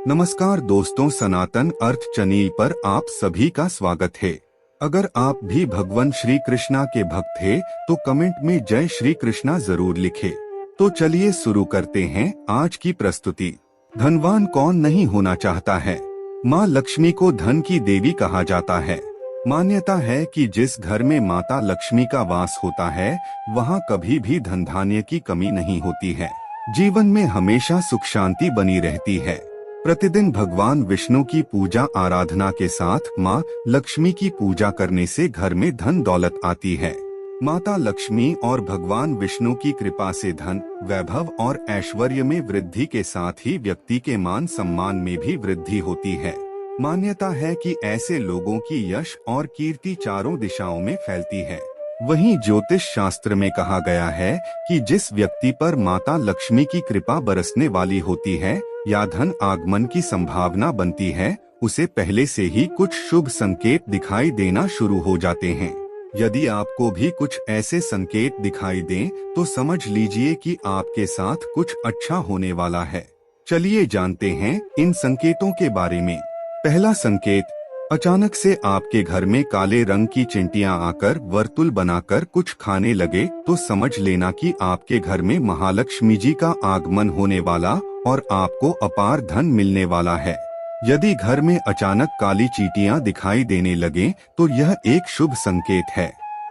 नमस्कार दोस्तों, सनातन अर्थ चैनल पर आप सभी का स्वागत है। अगर आप भी भगवान श्री कृष्णा के भक्त हैं, तो कमेंट में जय श्री कृष्णा जरूर लिखें। तो चलिए शुरू करते हैं आज की प्रस्तुति। धनवान कौन नहीं होना चाहता है। माँ लक्ष्मी को धन की देवी कहा जाता है। मान्यता है कि जिस घर में माता लक्ष्मी का वास होता है, वहाँ कभी भी धन धान्य की कमी नहीं होती है। जीवन में हमेशा सुख शांति बनी रहती है। प्रतिदिन भगवान विष्णु की पूजा आराधना के साथ माँ लक्ष्मी की पूजा करने से घर में धन दौलत आती है। माता लक्ष्मी और भगवान विष्णु की कृपा से धन, वैभव और ऐश्वर्य में वृद्धि के साथ ही व्यक्ति के मान सम्मान में भी वृद्धि होती है। मान्यता है कि ऐसे लोगों की यश और कीर्ति चारों दिशाओं में फैलती है। वहीं ज्योतिष शास्त्र में कहा गया है कि जिस व्यक्ति पर माता लक्ष्मी की कृपा बरसने वाली होती है या धन आगमन की संभावना बनती है, उसे पहले से ही कुछ शुभ संकेत दिखाई देना शुरू हो जाते हैं। यदि आपको भी कुछ ऐसे संकेत दिखाई दें, तो समझ लीजिए कि आपके साथ कुछ अच्छा होने वाला है। चलिए जानते हैं इन संकेतों के बारे में। पहला संकेत, अचानक से आपके घर में काले रंग की चिंटियां आकर वर्तुल बनाकर कुछ खाने लगे, तो समझ लेना कि आपके घर में महालक्ष्मी जी का आगमन होने वाला और आपको अपार धन मिलने वाला है। यदि घर में अचानक काली चींटियां दिखाई देने लगे, तो यह एक शुभ संकेत है।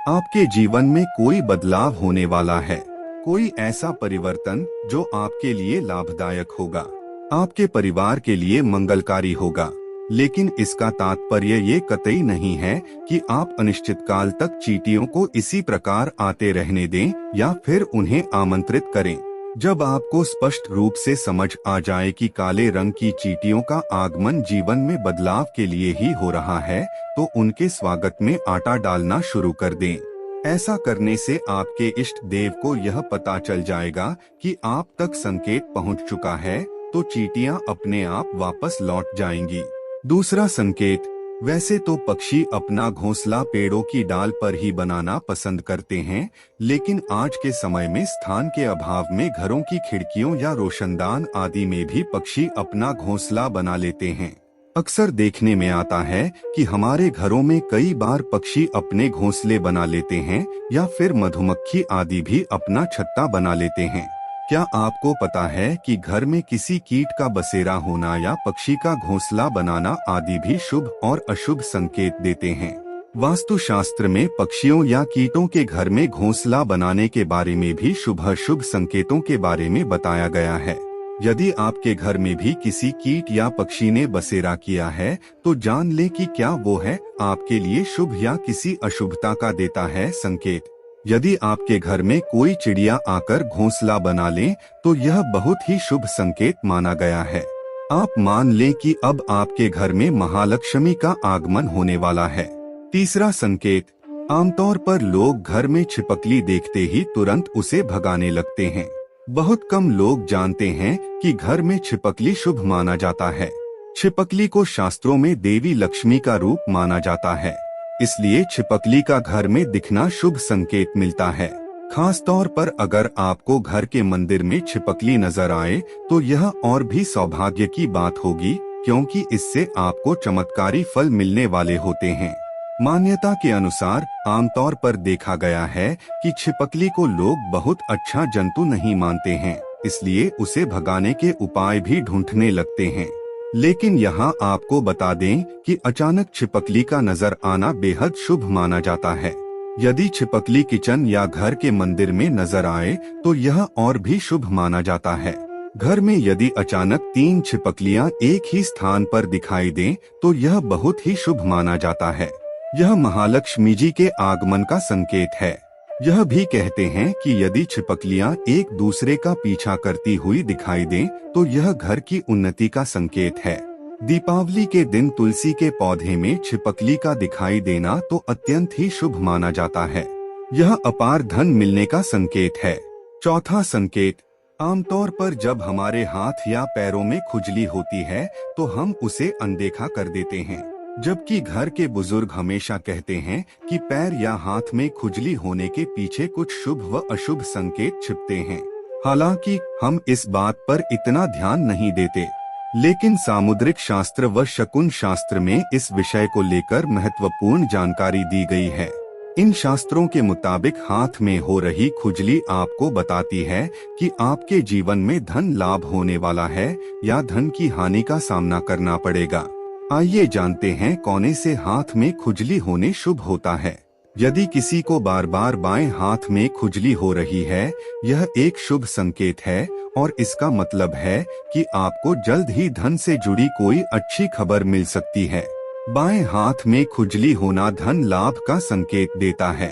आपके जीवन में कोई बदलाव होने वाला है। कोई ऐसा परिवर्तन जो आपके लिए लाभदायक होगा, आपके परिवार के लिए मंगलकारी होगा। लेकिन इसका तात्पर्य ये कतई नहीं है कि आप अनिश्चित काल तक चींटियों को इसी प्रकार आते रहने दें या फिर उन्हें आमंत्रित करें। जब आपको स्पष्ट रूप से समझ आ जाए कि काले रंग की चींटियों का आगमन जीवन में बदलाव के लिए ही हो रहा है, तो उनके स्वागत में आटा डालना शुरू कर दें। ऐसा करने से आपके इष्ट देव को यह पता चल जाएगा कि आप तक संकेत पहुंच चुका है, तो चींटियां अपने आप वापस लौट जाएंगी। दूसरा संकेत, वैसे तो पक्षी अपना घोंसला पेड़ों की डाल पर ही बनाना पसंद करते हैं, लेकिन आज के समय में स्थान के अभाव में घरों की खिड़कियों या रोशनदान आदि में भी पक्षी अपना घोंसला बना लेते हैं। अक्सर देखने में आता है कि हमारे घरों में कई बार पक्षी अपने घोंसले बना लेते हैं या फिर मधुमक्खी आदि भी अपना छत्ता बना लेते हैं। क्या आपको पता है कि घर में किसी कीट का बसेरा होना या पक्षी का घोंसला बनाना आदि भी शुभ और अशुभ संकेत देते हैं। वास्तुशास्त्र में पक्षियों या कीटों के घर में घोंसला बनाने के बारे में भी शुभ अशुभ संकेतों के बारे में बताया गया है। यदि आपके घर में भी किसी कीट या पक्षी ने बसेरा किया है, तो जान ले कि क्या वो है आपके लिए शुभ या किसी अशुभता का देता है संकेत। यदि आपके घर में कोई चिड़िया आकर घोंसला बना ले, तो यह बहुत ही शुभ संकेत माना गया है। आप मान लें कि अब आपके घर में महालक्ष्मी का आगमन होने वाला है। तीसरा संकेत, आमतौर पर लोग घर में छिपकली देखते ही तुरंत उसे भगाने लगते हैं। बहुत कम लोग जानते हैं कि घर में छिपकली शुभ माना जाता है। छिपकली को शास्त्रों में देवी लक्ष्मी का रूप माना जाता है, इसलिए छिपकली का घर में दिखना शुभ संकेत मिलता है। खास तौर पर अगर आपको घर के मंदिर में छिपकली नजर आए, तो यह और भी सौभाग्य की बात होगी, क्योंकि इससे आपको चमत्कारी फल मिलने वाले होते हैं। मान्यता के अनुसार आमतौर पर देखा गया है कि छिपकली को लोग बहुत अच्छा जंतु नहीं मानते हैं, इसलिए उसे भगाने के उपाय भी ढूंढने लगते हैं। लेकिन यहाँ आपको बता दें कि अचानक छिपकली का नजर आना बेहद शुभ माना जाता है। यदि छिपकली किचन या घर के मंदिर में नजर आए, तो यह और भी शुभ माना जाता है। घर में यदि अचानक 3 छिपकलियां एक ही स्थान पर दिखाई दें, तो यह बहुत ही शुभ माना जाता है। यह महालक्ष्मी जी के आगमन का संकेत है। यह भी कहते हैं कि यदि छिपकलियां एक दूसरे का पीछा करती हुई दिखाई दें, तो यह घर की उन्नति का संकेत है। दीपावली के दिन तुलसी के पौधे में छिपकली का दिखाई देना तो अत्यंत ही शुभ माना जाता है। यह अपार धन मिलने का संकेत है। चौथा संकेत, आमतौर पर जब हमारे हाथ या पैरों में खुजली होती है, तो हम उसे अनदेखा कर देते हैं, जबकि घर के बुजुर्ग हमेशा कहते हैं कि पैर या हाथ में खुजली होने के पीछे कुछ शुभ व अशुभ संकेत छिपते हैं। हालांकि हम इस बात पर इतना ध्यान नहीं देते। लेकिन सामुद्रिक शास्त्र व शकुन शास्त्र में इस विषय को लेकर महत्वपूर्ण जानकारी दी गई है। इन शास्त्रों के मुताबिक हाथ में हो रही खुजली आपको बताती है कि आपके जीवन में धन लाभ होने वाला है या धन की हानि का सामना करना पड़ेगा। आइए जानते हैं कोने से हाथ में खुजली होने शुभ होता है। यदि किसी को बार बार बाएं हाथ में खुजली हो रही है, यह एक शुभ संकेत है और इसका मतलब है कि आपको जल्द ही धन से जुड़ी कोई अच्छी खबर मिल सकती है। बाएं हाथ में खुजली होना धन लाभ का संकेत देता है।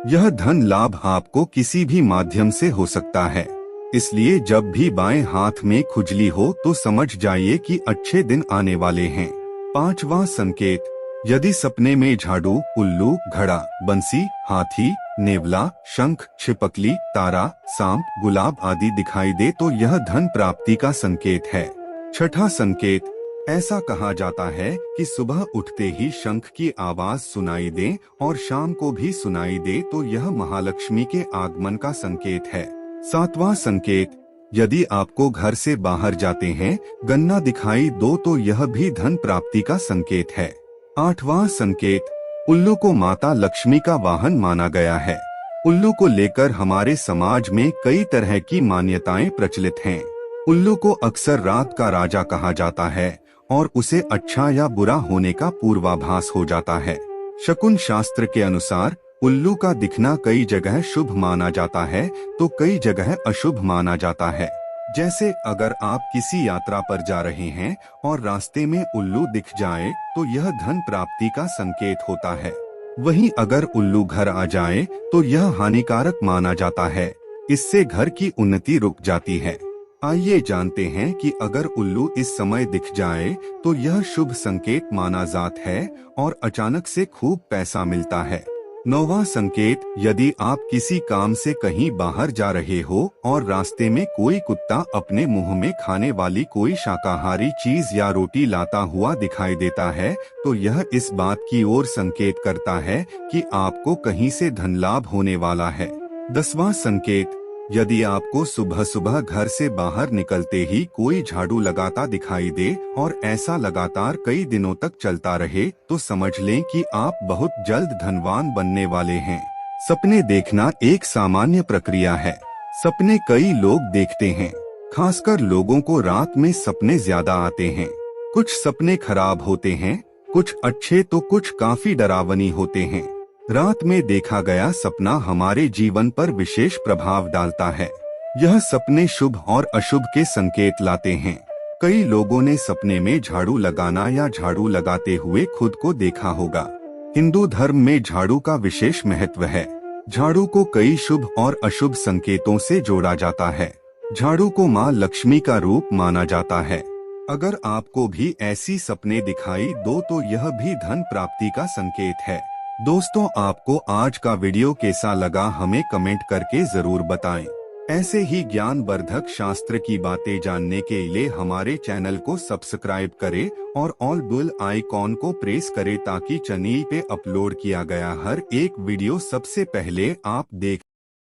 यह धन लाभ आपको किसी भी माध्यम से हो सकता है, इसलिए जब भी बाएं हाथ में खुजली हो तो समझ जाइए कि अच्छे दिन आने वाले हैं। पांचवा संकेत, यदि सपने में झाड़ू, उल्लू, घड़ा, बंसी, हाथी, नेवला, शंख, छिपकली, तारा, सांप, गुलाब आदि दिखाई दे तो यह धन प्राप्ति का संकेत है। छठा संकेत, ऐसा कहा जाता है कि सुबह उठते ही शंख की आवाज सुनाई दे और शाम को भी सुनाई दे तो यह महालक्ष्मी के आगमन का संकेत है। सातवां संकेत, यदि आपको घर से बाहर जाते हैं गन्ना दिखाई दो तो यह भी धन प्राप्ति का संकेत है। आठवां संकेत, उल्लू को माता लक्ष्मी का वाहन माना गया है। उल्लू को लेकर हमारे समाज में कई तरह की मान्यताएं प्रचलित हैं। उल्लू को अक्सर रात का राजा कहा जाता है और उसे अच्छा या बुरा होने का पूर्वाभास हो जाता है। शकुन शास्त्र के अनुसार उल्लू का दिखना कई जगह शुभ माना जाता है तो कई जगह अशुभ माना जाता है। जैसे अगर आप किसी यात्रा पर जा रहे हैं और रास्ते में उल्लू दिख जाए तो यह धन प्राप्ति का संकेत होता है। वहीं अगर उल्लू घर आ जाए तो यह हानिकारक माना जाता है, इससे घर की उन्नति रुक जाती है। आइए जानते हैं कि अगर उल्लू इस समय दिख जाए तो यह शुभ संकेत माना जाता है और अचानक से खूब पैसा मिलता है। नौवां संकेत, यदि आप किसी काम से कहीं बाहर जा रहे हो और रास्ते में कोई कुत्ता अपने मुंह में खाने वाली कोई शाकाहारी चीज या रोटी लाता हुआ दिखाई देता है तो यह इस बात की ओर संकेत करता है कि आपको कहीं से धन लाभ होने वाला है। 10वां संकेत, यदि आपको सुबह सुबह घर से बाहर निकलते ही कोई झाड़ू लगाता दिखाई दे और ऐसा लगातार कई दिनों तक चलता रहे तो समझ लें कि आप बहुत जल्द धनवान बनने वाले हैं। सपने देखना एक सामान्य प्रक्रिया है। सपने कई लोग देखते हैं, खासकर लोगों को रात में सपने ज्यादा आते हैं। कुछ सपने खराब होते हैं, कुछ अच्छे तो कुछ काफी डरावनी होते हैं। रात में देखा गया सपना हमारे जीवन पर विशेष प्रभाव डालता है। यह सपने शुभ और अशुभ के संकेत लाते हैं। कई लोगों ने सपने में झाड़ू लगाना या झाड़ू लगाते हुए खुद को देखा होगा। हिंदू धर्म में झाड़ू का विशेष महत्व है। झाड़ू को कई शुभ और अशुभ संकेतों से जोड़ा जाता है। झाड़ू को मां लक्ष्मी का रूप माना जाता है। अगर आपको भी ऐसी सपने दिखाई दो तो यह भी धन प्राप्ति का संकेत है। दोस्तों, आपको आज का वीडियो कैसा लगा हमें कमेंट करके जरूर बताएं। ऐसे ही ज्ञानवर्धक शास्त्र की बातें जानने के लिए हमारे चैनल को सब्सक्राइब करें और ऑल बेल आइकॉन को प्रेस करें ताकि चैनल पे अपलोड किया गया हर एक वीडियो सबसे पहले आप देख